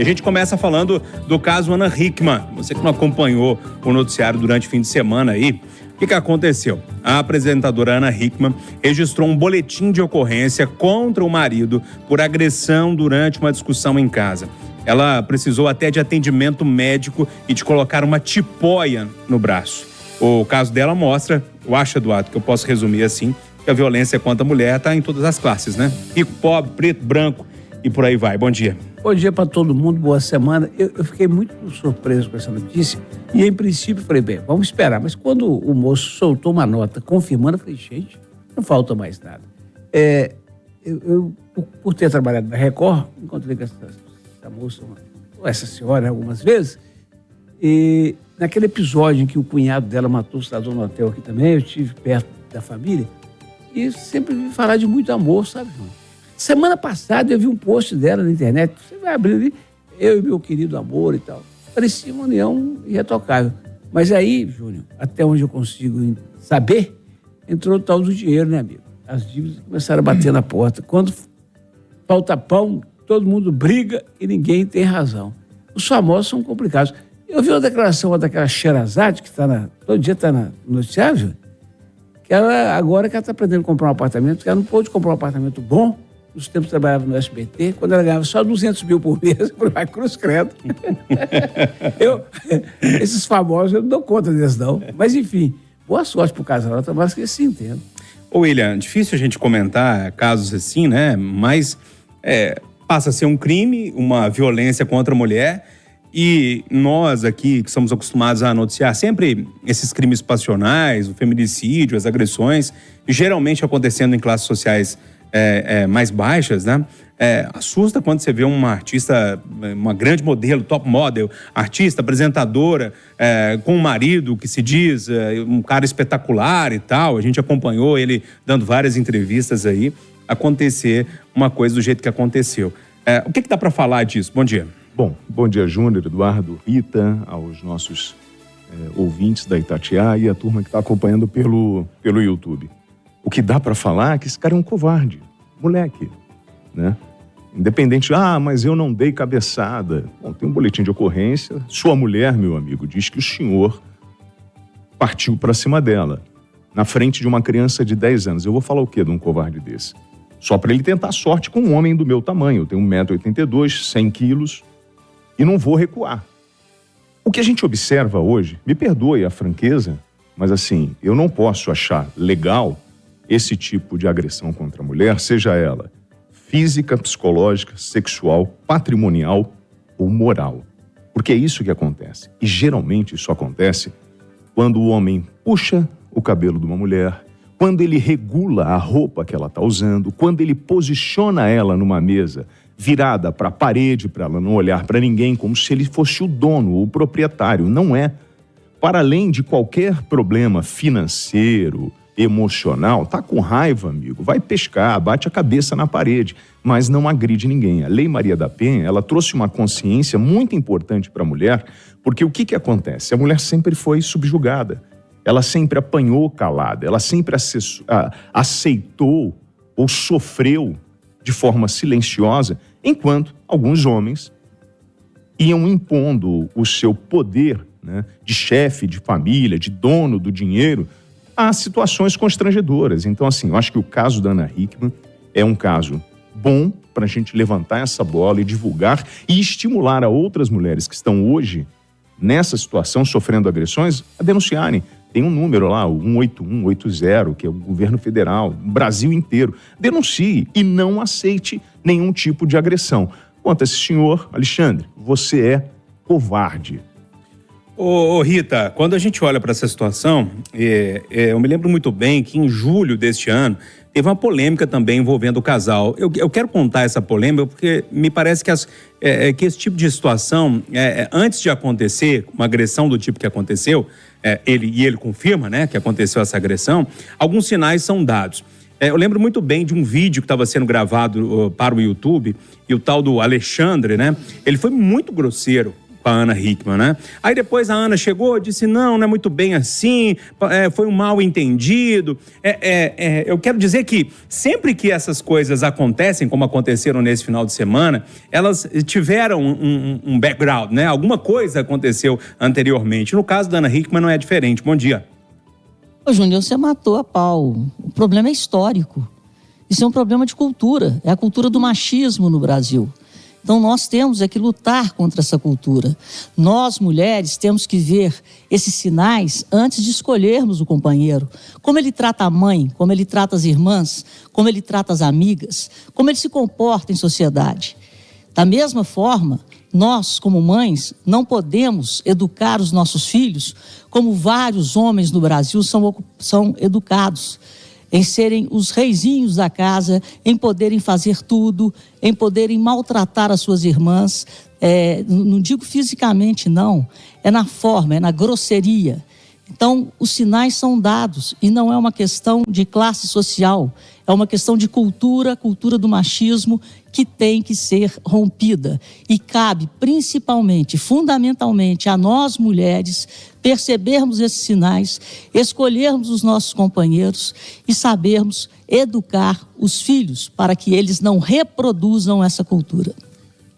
A gente começa falando do caso Ana Hickman. Você que não acompanhou o noticiário durante o fim de semana aí, o que aconteceu? A apresentadora Ana Hickman registrou um boletim de ocorrência contra o marido por agressão durante uma discussão em casa. Ela precisou até de atendimento médico e de colocar uma tipóia no braço. O caso dela mostra, eu acho, Eduardo, que eu posso resumir assim, que a violência contra a mulher está em todas as classes, né? Rico, pobre, preto, branco e por aí vai. Bom dia. Bom dia para todo mundo, boa semana. Eu fiquei muito surpreso com essa notícia e, em princípio, falei, bem, vamos esperar. Mas quando o moço soltou uma nota confirmando, eu falei, gente, não falta mais nada. Por ter trabalhado na Record, encontrei com essa moça, essa senhora, algumas vezes, e naquele episódio em que o cunhado dela matou o cidadão no hotel aqui também, eu estive perto da família e sempre vi falar de muito amor, sabe, João? Semana passada eu vi um post dela na internet, você vai abrir ali, eu e meu querido amor e tal. Parecia uma união irretocável. Mas aí, Júnior, até onde eu consigo saber, entrou o tal do dinheiro, né, amigo? As dívidas começaram a bater na porta. Quando falta pão, todo mundo briga e ninguém tem razão. Os famosos são complicados. Eu vi uma declaração daquela Sherazade, que todo dia está no noticiário, Júnior, que ela, agora que ela está aprendendo a comprar um apartamento, que ela não pôde comprar um apartamento bom. Nos tempos que trabalhava no SBT, quando ela ganhava só 200 mil por mês, por vai cruz credo. Esses famosos, eu não dou conta deles não. Mas, enfim, boa sorte pro casal, mas que se entenda. Ô, William, difícil a gente comentar casos assim, né? Mas passa a ser um crime, uma violência contra a mulher. E nós aqui, que somos acostumados a noticiar sempre esses crimes passionais, o feminicídio, as agressões, geralmente acontecendo em classes sociais mais baixas, né? Assusta quando você vê uma artista, uma grande modelo, top model, artista, apresentadora, com um marido que se diz um cara espetacular e tal. A gente acompanhou ele dando várias entrevistas aí, acontecer uma coisa do jeito que aconteceu. O que dá para falar disso? Bom dia. Bom dia, Júnior, Eduardo, Rita, aos nossos ouvintes da Itatiaia e a turma que está acompanhando pelo YouTube. O que dá para falar é que esse cara é um covarde, moleque, né? Independente, mas eu não dei cabeçada. Bom, tem um boletim de ocorrência, sua mulher, meu amigo, diz que o senhor partiu para cima dela, na frente de uma criança de 10 anos. Eu vou falar o quê de um covarde desse? Só para ele tentar sorte com um homem do meu tamanho. Eu tenho 1,82 m, 100 quilos e não vou recuar. O que a gente observa hoje, me perdoe a franqueza, mas assim, eu não posso achar legal esse tipo de agressão contra a mulher, seja ela física, psicológica, sexual, patrimonial ou moral. Porque é isso que acontece. E geralmente isso acontece quando o homem puxa o cabelo de uma mulher, quando ele regula a roupa que ela está usando, quando ele posiciona ela numa mesa virada para a parede, para ela não olhar para ninguém, como se ele fosse o dono, o proprietário. Não é. Para além de qualquer problema financeiro, emocional, tá com raiva, amigo, vai pescar, bate a cabeça na parede, mas não agride ninguém. A Lei Maria da Penha, ela trouxe uma consciência muito importante para a mulher, porque o que acontece? A mulher sempre foi subjugada, ela sempre apanhou calada, ela sempre aceitou ou sofreu de forma silenciosa, enquanto alguns homens iam impondo o seu poder, né, de chefe, de família, de dono do dinheiro, há situações constrangedoras. Então, assim, eu acho que o caso da Ana Hickman é um caso bom para a gente levantar essa bola e divulgar e estimular a outras mulheres que estão hoje nessa situação, sofrendo agressões, a denunciarem. Tem um número lá, o 18180, que é o governo federal, o Brasil inteiro. Denuncie e não aceite nenhum tipo de agressão. Quanto a esse senhor, Alexandre, você é covarde. Ô Rita, quando a gente olha para essa situação, eu me lembro muito bem que em julho deste ano teve uma polêmica também envolvendo o casal. Eu quero contar essa polêmica porque me parece que esse tipo de situação, antes de acontecer, uma agressão do tipo que aconteceu, ele confirma, né, que aconteceu essa agressão, alguns sinais são dados. Eu lembro muito bem de um vídeo que estava sendo gravado para o YouTube e o tal do Alexandre, né, ele foi muito grosseiro com a Ana Hickman, né? Aí depois a Ana chegou e disse, não é muito bem assim, foi um mal entendido. Eu quero dizer que sempre que essas coisas acontecem, como aconteceram nesse final de semana, elas tiveram um background, né? Alguma coisa aconteceu anteriormente. No caso da Ana Hickman não é diferente. Bom dia. Ô, Júnior, você matou a pau. O problema é histórico. Isso é um problema de cultura. É a cultura do machismo no Brasil. Então, nós temos que lutar contra essa cultura. Nós, mulheres, temos que ver esses sinais antes de escolhermos o companheiro. Como ele trata a mãe, como ele trata as irmãs, como ele trata as amigas, como ele se comporta em sociedade. Da mesma forma, nós, como mães, não podemos educar os nossos filhos como vários homens no Brasil são educados, em serem os reizinhos da casa, em poderem fazer tudo, em poderem maltratar as suas irmãs. Não digo fisicamente, não. É na forma, é na grosseria. Então, os sinais são dados e não é uma questão de classe social, é uma questão de cultura do machismo que tem que ser rompida. E cabe principalmente, fundamentalmente, a nós mulheres percebermos esses sinais, escolhermos os nossos companheiros e sabermos educar os filhos para que eles não reproduzam essa cultura.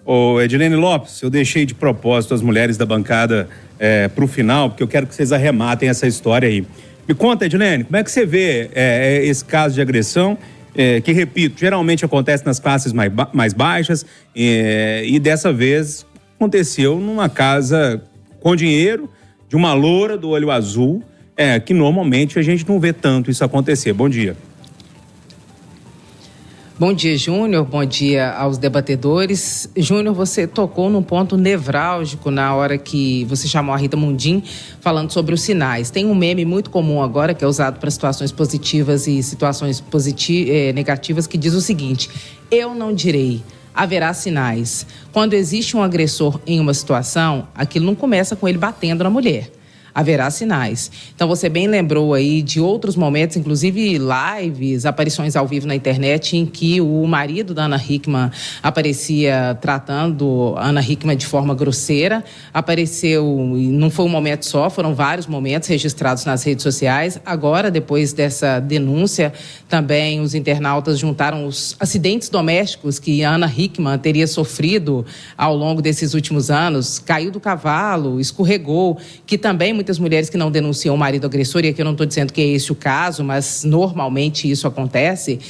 Ô, Edilene Lopes, eu deixei de propósito as mulheres da bancada para o final, porque eu quero que vocês arrematem essa história aí. Me conta, Edilene, como é que você vê esse caso de agressão, que, repito, geralmente acontece nas classes mais baixas, e dessa vez aconteceu numa casa com dinheiro, de uma loura do olho azul, que normalmente a gente não vê tanto isso acontecer. Bom dia. Bom dia, Júnior. Bom dia aos debatedores. Júnior, você tocou num ponto nevrálgico na hora que você chamou a Rita Mundim, falando sobre os sinais. Tem um meme muito comum agora, que é usado para situações positivas e situações negativas, que diz o seguinte: eu não direi, haverá sinais. Quando existe um agressor em uma situação, aquilo não começa com ele batendo na mulher. Haverá sinais. Então, você bem lembrou aí de outros momentos, inclusive lives, aparições ao vivo na internet, em que o marido da Ana Hickman aparecia tratando a Ana Hickman de forma grosseira. Apareceu, e não foi um momento só, foram vários momentos registrados nas redes sociais. Agora, depois dessa denúncia, também os internautas juntaram os acidentes domésticos que a Ana Hickman teria sofrido ao longo desses últimos anos. Caiu do cavalo, escorregou, que também muitas mulheres que não denunciam o marido agressor, e aqui eu não estou dizendo que é esse o caso, mas normalmente isso acontece,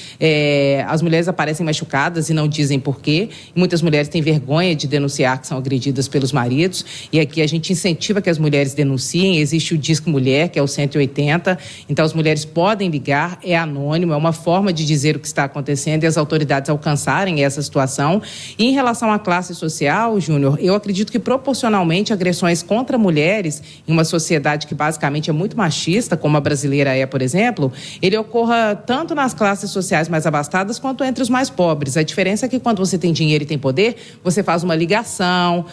as mulheres aparecem machucadas e não dizem por quê. E muitas mulheres têm vergonha de denunciar que são agredidas pelos maridos, e aqui a gente incentiva que as mulheres denunciem. Existe o Disque Mulher, que é o 180, então as mulheres podem ligar, é anônimo, é uma forma de dizer o que está acontecendo e as autoridades alcançarem essa situação. E em relação à classe social, Júnior, eu acredito que proporcionalmente agressões contra mulheres em uma sociedade que basicamente é muito machista, como a brasileira é, por exemplo, ele ocorra tanto nas classes sociais mais abastadas quanto entre os mais pobres. A diferença é que quando você tem dinheiro e tem poder, você faz uma ligação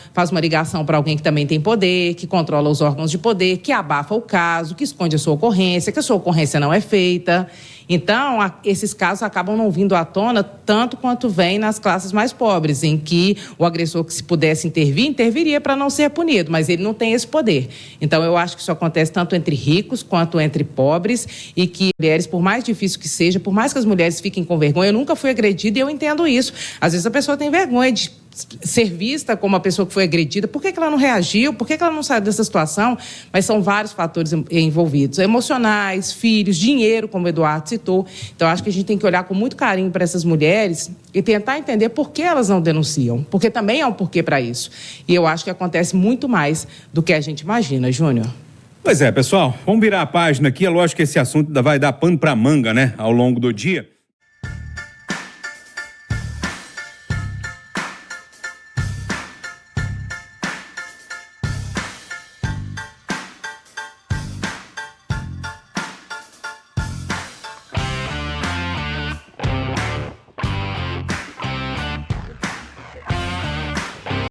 para alguém que também tem poder, que controla os órgãos de poder, que abafa o caso, que esconde a sua ocorrência, que a sua ocorrência não é feita. Então, esses casos acabam não vindo à tona tanto quanto vem nas classes mais pobres, em que o agressor, que se pudesse intervir, interviria para não ser punido, mas ele não tem esse poder. Então, eu acho que isso acontece tanto entre ricos quanto entre pobres, e que mulheres, por mais difícil que seja, por mais que as mulheres fiquem com vergonha, eu nunca fui agredida e eu entendo isso. Às vezes a pessoa tem vergonha de ser vista como a pessoa que foi agredida. Por que ela não reagiu? Por que ela não saiu dessa situação? Mas são vários fatores envolvidos. Emocionais, filhos, dinheiro, como o Eduardo citou. Então, acho que a gente tem que olhar com muito carinho para essas mulheres e tentar entender por que elas não denunciam. Porque também há um porquê para isso. E eu acho que acontece muito mais do que a gente imagina, Júnior. Pois é, pessoal. Vamos virar a página aqui. É lógico que esse assunto ainda vai dar pano para manga, né? Ao longo do dia.